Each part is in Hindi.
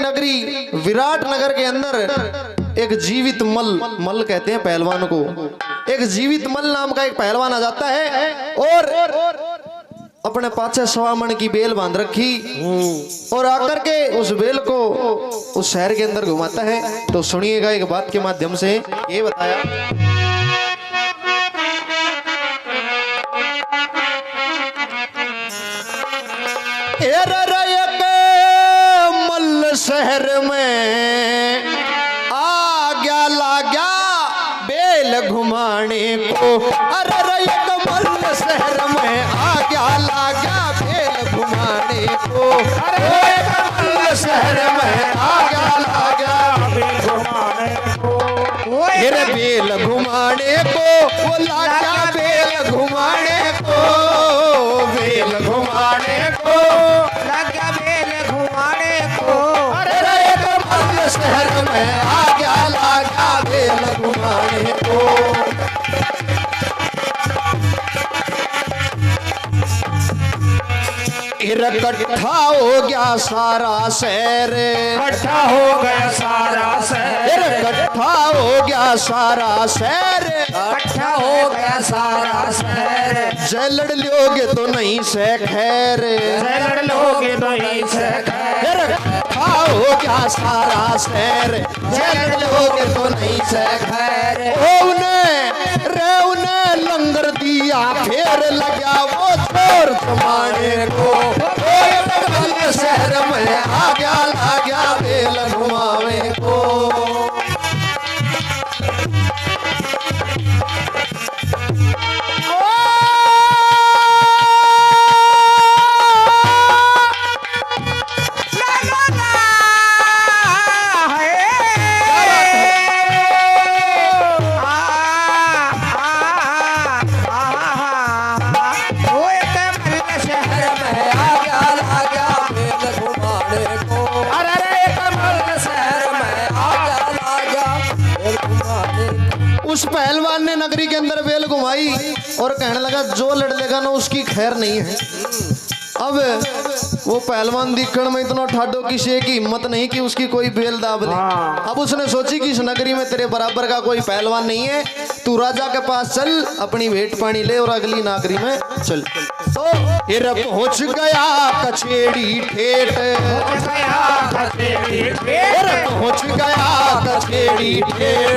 नगरी विराट नगर के अंदर एक जीवित मल कहते हैं पहलवान को। एक जीवित मल नाम का एक पहलवान आ जाता है और अपने पाछे 1.25 मन की बेल बांध रखी और आकर के उस बेल को उस शहर के अंदर घुमाता है। तो सुनिएगा एक बात के माध्यम से ये बताया, मल शहर में आ गया लागा बेल घुमाने को। अरे मल शहर में आ गया लागा बेल घुमाने को। अरे मल शहर में आ गया लागा बेल घुमाने को। बेल घुमाने को वो लागा बेल घुमाने को। बेल घुमाने को लागा बेल घुमाने को। अरे मल शहर में आ गया लागा बेल घुमाने को। इकट्ठा हो गया सारा शहर, इकट्ठा हो गया सारा शहर, इकट्ठा हो गया सारा शहर, इकट्ठा हो गया सारा शहर। जय लड़ लोगे तो नहीं से खैर, जय लड़ लोगे तो नहीं से खैर। इकट्ठा हो गया सारा शहर, जय लड़ लोगे तो नहीं से खैर। उन्हें लंगर दिया फेर लगा वो चोर जमाने को। शहर में आ गया बेल घुमावे को। उस पहलवान ने नगरी के अंदर बेल घुमाई और कहने लगा जो लड़ लेगा ना उसकी खैर नहीं है। अब वो पहलवान दिखण में इतना ठाडो किसी की हिम्मत नहीं कि उसकी कोई बेल दाब ले। अब उसने सोची कि इस नगरी में तेरे बराबर का कोई पहलवान नहीं है, तू राजा के पास चल, अपनी भेंट पानी ले और अगली नगरी में चल। तो फिर पहुंच गया कचेड़ी ठेठ, पहुंच गया कचेड़ी ठेठ।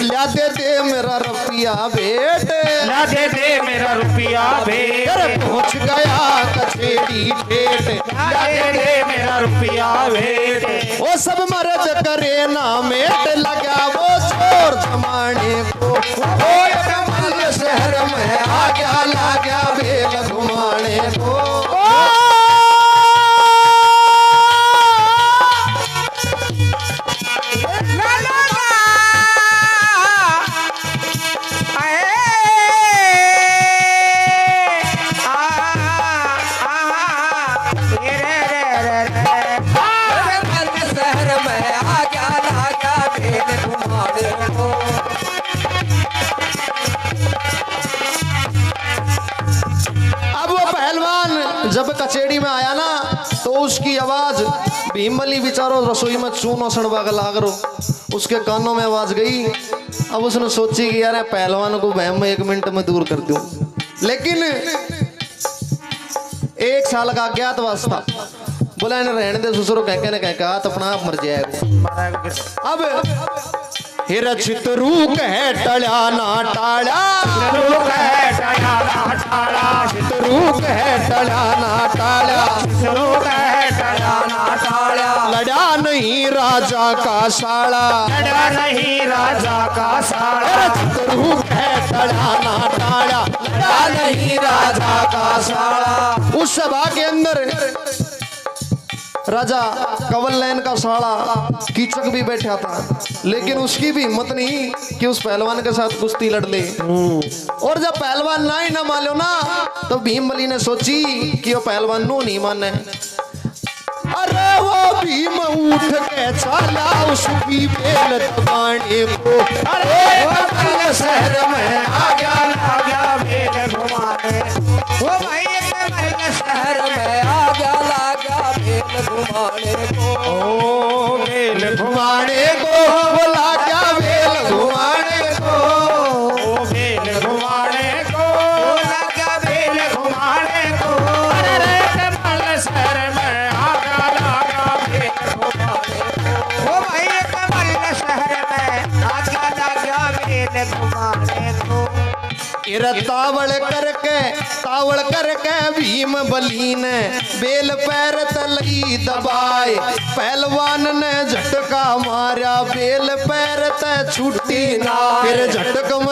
ला दे दे मेरा रुपया भेंट, ला दे दे मेरा रुपया भेंट। पहुंच गया कचेड़ी ठेठ, ला दे दे मेरा रुपया भेंट। वो सब मर्द करे ना मेट लगा वो चोर जमाने को। मल शहर में आ गया लागा बेल घुमाने को। जब कचेड़ी में आया ना तो उसकी आवाज भीमबली बिचारो रसोई में चूनो सड़वा के लाग रो, उसके कानों में आवाज गई। अब उसने सोची कि यार पहलवान को बहम में 1 मिनट में दूर कर दूं, लेकिन 1 साल का अज्ञातवास था। बोला इन्हें रहने दे ससुरो कह के हाथ अपना आप मर जाएगा। अब हिर चितरू कह टड़ा ना टाड़ा, चितरू कह टड़ा ना टाड़ा, चितरू कह टड़ा ना टाड़ा, चितरू कह टड़ा ना टाड़ा। लड़ा नहीं राजा का साड़ा, लड़ा नहीं राजा का साड़ा। चितरू कह टड़ा ना टाड़ा, लड़ा नहीं राजा का साड़ा। उस सभा के अंदर राजा कंवल नयन का साड़ा कीचक भी बैठा था, लेकिन उसकी भी हिम्मत नहीं कि उस पहलवान के साथ कुश्ती लड़ ले। और जब पहलवान ना ही ना मानो ना तो भीमबली ने सोची कि वो पहलवान नो नहीं माने। अरे वो भीम उठ के चला उसकी बेल दबाने को। अरे कमल शहर में आ गया बेल घुमाने। वो भाई कमल शहर में आ गया घुमाने को। ओ बेल घुमाने को बोला क्या बेल घुमाने को। ओ बेल घुमाने को लगा बेल घुमाने को। अरे रे कमल शहर में आगा लगा बेल घुमाने को। ओ भाई कमल शहर में आगा लगा बेल घुमाने को। तावड़ करके भीम बली ने बेल पैर तलई दबाए। पहलवान ने झटका मारा बेल पैर ते छुट्टी ना। फिर झटकम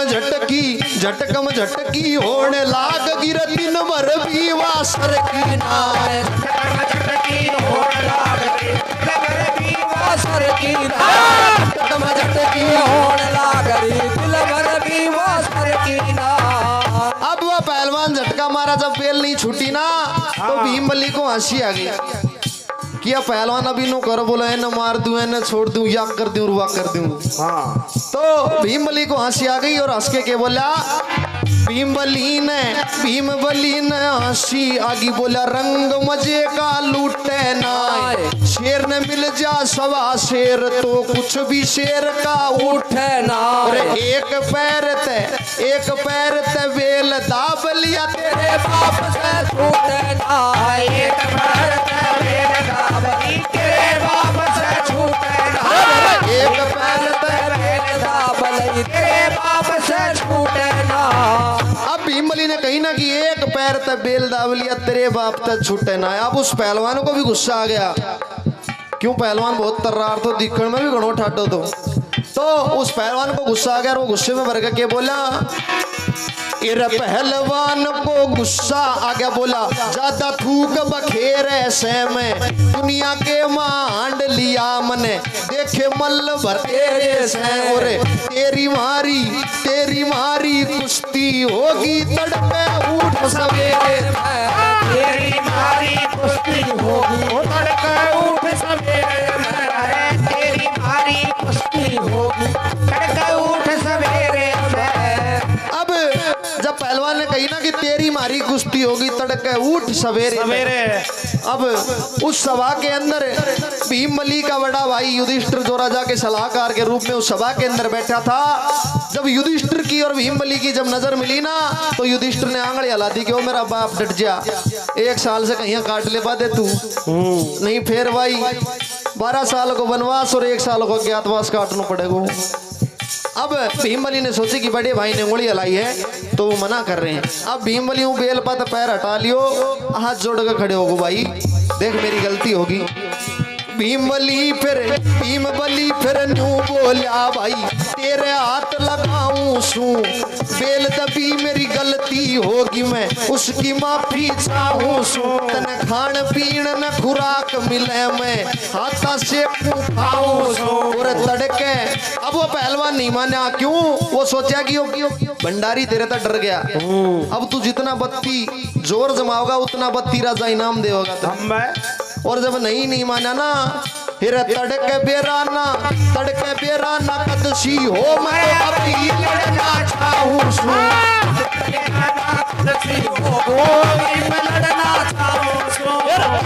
झटकी होने लाग गिर दिन भर भी वासर की नाय। झटकी होने लाग दिल भर भी वासर की झटकम झटकी होने लाग दिल भर भी वासर की ना। अब वह पहलवान झटका मारा जब बेल नहीं छूटी ना तो भीम बली को हंसी आ गई। किया पहलवान अभी नो कर बोला है न मार दूं है न छोड़ दूं या कर दूं रुआ कर दूं। हाँ तो भीम बली को हंसी आ गई और हंस के बोला भीम बली ने हंसी आगी बोला रंग मजे का लूटे ना। शेर ने मिल जा सवा शेर तो कुछ भी शेर का उठे ना। और एक पैर ते बेल दाब लिया तेरे बाप से छूटे ना। एक पैर ते बेल दाबली तेरे बाप से छूटे ना। एक पैर ते बेल दाबली तेरे बाप से छूटे ना। अब भीमबली ने कही ना कि एक पैर ते बेल दाब लिया तेरे बाप ते छूटे ना। अब उस पहलवान को भी गुस्सा आ गया। क्यों पहलवान बहुत तर्रार तो दिखने में भी घणो ठाडो तो उस पहलवान को गुस्सा आ गया और वो गुस्से में भर के बोला इर पहलवान को गुस्सा आ गया। बोला ज्यादा थूक बखेर ऐसे में दुनिया के मांड लिया मने देखे मल्ल भर तेरे से। और तेरी मारी कुश्ती होगी तड़पे उठ सवेरे। तेरी मारी कुश्ती होगी ओ तड़के उठ सवेरे में। अरे तेरी मारी कुश्ती होगी तड़के उठ सवेरे में। अब जब पहलवान ने कही ना कि तेरी मारी कुश्ती होगी तड़के उठ सवेरे। अब उस सभा के अंदर भीमबली का बड़ा भाई युधिष्ठिर जो राजा के सलाहकार के रूप में उस सभा के अंदर बैठा था। जब युधिष्ठिर की और भीमबली की जब नजर मिली ना तो युधिष्ठिर ने आंगड़ी हिला दी कि ओ मेरा बाप डट जा, 1 साल से कहीं काट ले पादे तू नहीं। फिर भाई 12 साल को वनवास और 1 साल को अज्ञातवास काटना पड़ेगा। अब भीमबली ने सोची कि बड़े भाई ने उंगली हलाई है तो वो मना कर रहे हैं। अब भीमबली बेल पर पैर हटा लियो, हाथ जोड़ कर खड़े होगो भाई देख मेरी गलती होगी। भीमबली फिर न्यू बोला भाई तेरे हाथ लगाऊं सू बेल दबी मेरी गलती होगी मैं उसकी माफी चाहूं सू। तने खान पीन न खुराक मिले मैं हाथा से खाऊं सू। और तड़के अब वो पहलवान नहीं माना। क्यों? वो सोचा कि भंडारी तेरे तक डर गया। अब तू जितना बत्ती जोर जमाओगा उतना बत्ती राजा इनाम देगा। और जब नहीं माना ना फिर तड़के बेराना कदसी हो मैं अभी लड़ना चाहूं सू।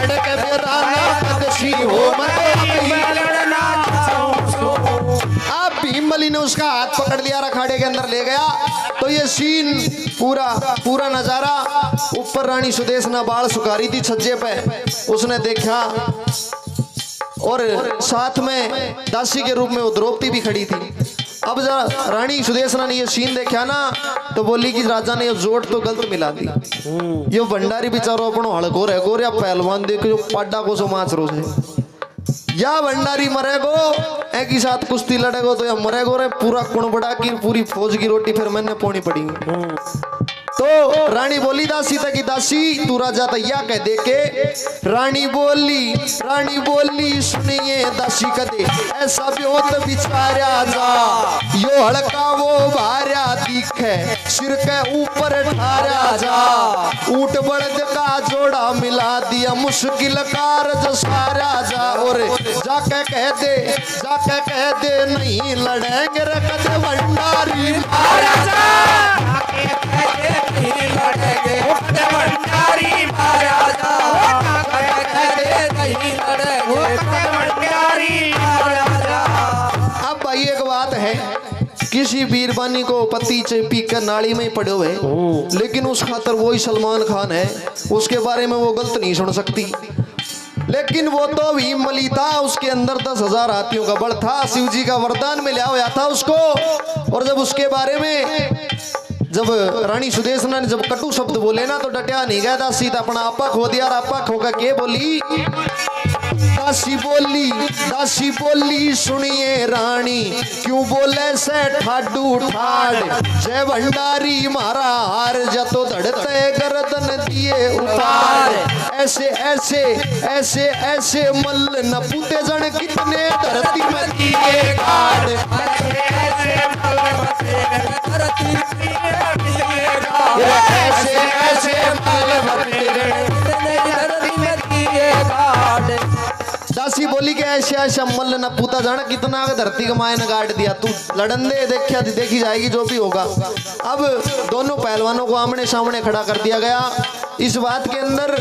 तड़के बेराना कदसी हो मैं अभी लड़ना चाहूं सू। अब भीमबली ने उसका हाथ पकड़ लिया, अखाड़े के अंदर ले गया। तो ये सीन पूरा नजारा ऊपर रानी सुदेशना बाल सुखारी थी छज्जे पे, उसने देखा और साथ में दासी के रूप में वो द्रौपदी भी खड़ी थी। अब जरा रानी सुदेशना ने ये सीन देखा ना तो बोली कि राजा ने ये जोड़ तो गलत मिला दी। ये भंडारी बेचारो अपनो हड़को रह गो या पहलवान देख जो पाड्डा को सो माच रो से या भंडारी मरेगो एक ही साथ कुश्ती लड़ेगो तो या मरेगो रे पूरा कुण बड़ा की पूरी फौज की रोटी फिर मैंने पोनी पड़ी। तो रानी बोली दासी तक की दासी तू राजा तैया कह दे के रानी बोली सुनिए दासी कदे ऐसा ब्योत बिचारा जा यो हड़का वो भार्या दिखे सिर के ऊपर ठारा जा ऊट बड़द का जोड़ा मिला दिया मुश्किल कार सारा जा। और जाके कह दे नहीं लड़ेंगे रकद भंडारी महाराजा भंडारी महाराजा नहीं लड़ेंगे कदम प्यारी अब भाई एक बात है, किसी बीरबानी को पति पी कर नाली में ही पड़े हुए, लेकिन उस खातर वही सलमान खान है, उसके बारे में वो गलत नहीं सुन सकती। लेकिन वो तो भीम बली था, उसके अंदर 10,000 हाथियों का बल था, शिव जी का वरदान मिला हुआ था उसको। और जब उसके बारे में जब रानी सुदेशना ने जब कटु शब्द बोले ना, तो डटिया नहीं गया था, सीधा अपना आपा खो दिया। और आपा खोकर के बोली, दासी बोली सुनिए रानी, क्यों बोले से ठाडू ठाड, जय भंडारी मारा हार, जतो धड़ते गर्दन दिए उतार। ऐसे ऐसे ऐसे ऐसे मल्ल न पूते जन, कितने धरती में दिए गाड़। ऐसे ऐसे दासी बोली के ऐसे ऐसे मल्ल न पूता जाना, कितना धरती का मायने गाड़ दिया। तू लड़न दे, देखा देखी जाएगी जो भी होगा। अब दोनों पहलवानों को आमने सामने खड़ा कर दिया गया। इस बात के अंदर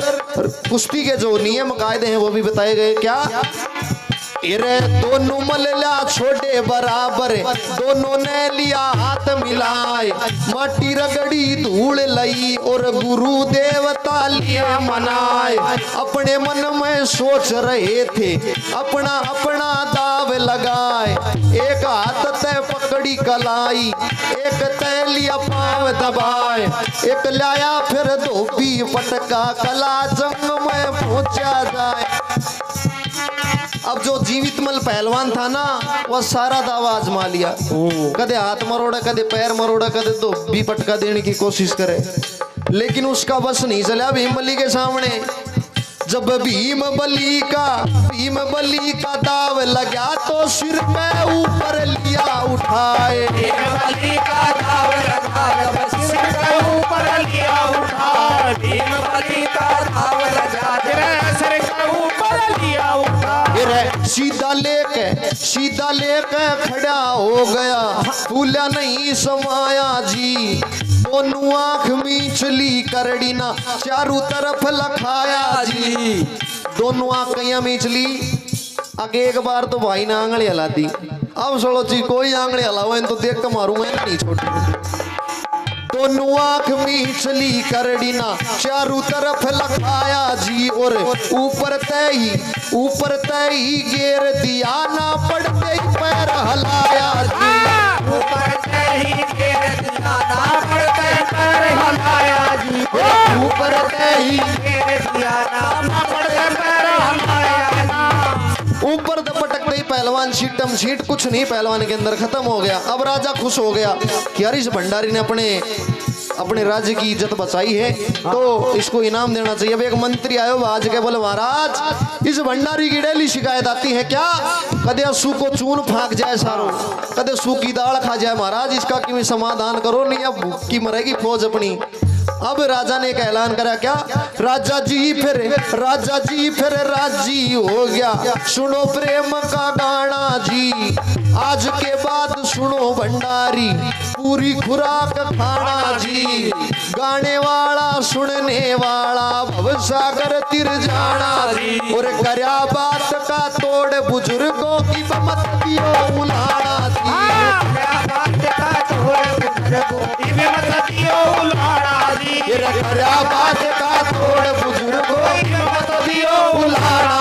कुश्ती के जो नियम कायदे हैं वो भी बताए गए। क्या इरे दोनों मल्ला छोटे बराबर, दोनों ने लिया हाथ मिलाए, माटी रगड़ी धूल लई और गुरु देवता लिए मनाए। अपने मन में सोच रहे थे, अपना अपना दाव लगाए, एक हाथ तय पकड़ी कलाई, एक तय लिया पांव दबाए, एक लाया फिर धोबी पटका, कला जंग में पहुंचा जाए। अब जो जीवित मल पहलवान था ना, वह सारा दावा आजमा लिया, कदे हाथ मरोड़ा, कदे पैर मरोड़ा, कदे तो भी पटका देने की कोशिश करे, लेकिन उसका बस नहीं चला भीम बली के सामने। जब भीम बली का दाव लगा, तो सिर पे ऊपर लिया उठाए, बली का दाव लगा, सिर पे ऊपर लिया उठाए, भीम बली का दाव लगा, सिर पे ऊपर लिया उठाए। सीधा लेके खड़ा हो गया, फूला नहीं समाया जी, दोनों आंख मीचली करड़ी ना, चारों तरफ लखाया जी। दोनों आंख कहीं मीचली, आगे एक बार तो भाई ने आंगली हिला दी। अब सोलो जी कोई आंगली हिलाओ तो देख कर मारूंगा नहीं छोटी। दोनों आंख मीचली करड़ी ना, चारों तरफ लखाया जी, और ऊपर तय ही घेर दिया ना, पड़ते ही पैर हलाया जी, ऊपर तय ही घेर दिया ना, पड़ते पैर हलाया जी, ऊपर तय ही घेर दिया ना, पड़ते पैर हलाया जी। ऊपर पटकते ही पहलवान सीटम सीट कुछ नहीं, पहलवान के अंदर खत्म हो गया। अब राजा खुश हो गया कि यार इस भंडारी ने अपने राज्य की इज्जत बचाई है, तो इसको इनाम देना चाहिए। अब एक मंत्री आयो आज के, बोले महाराज इस भंडारी की डेली शिकायत आती है क्या, कदे सू को चून फाक जाए सारो, कदे सूखी दाल खा जाए, महाराज इसका क्यों समाधान करो, नहीं अब भूखी मरेगी फौज अपनी। अब राजा ने एक ऐलान करा, क्या राजा जी फिर राजी हो गया, सुनो प्रेम का गाना जी, आज के बाद सुनो भंडारी, पूरी खुराक खाना जी, गाने वाला सुनने वाला भवसागर तिर जाना जी, और करया बात का तोड़ बुजुर्गों की मत दियो उलाना जी, करया बात का तोड़ बुजुर्गों की मत दियो उलाना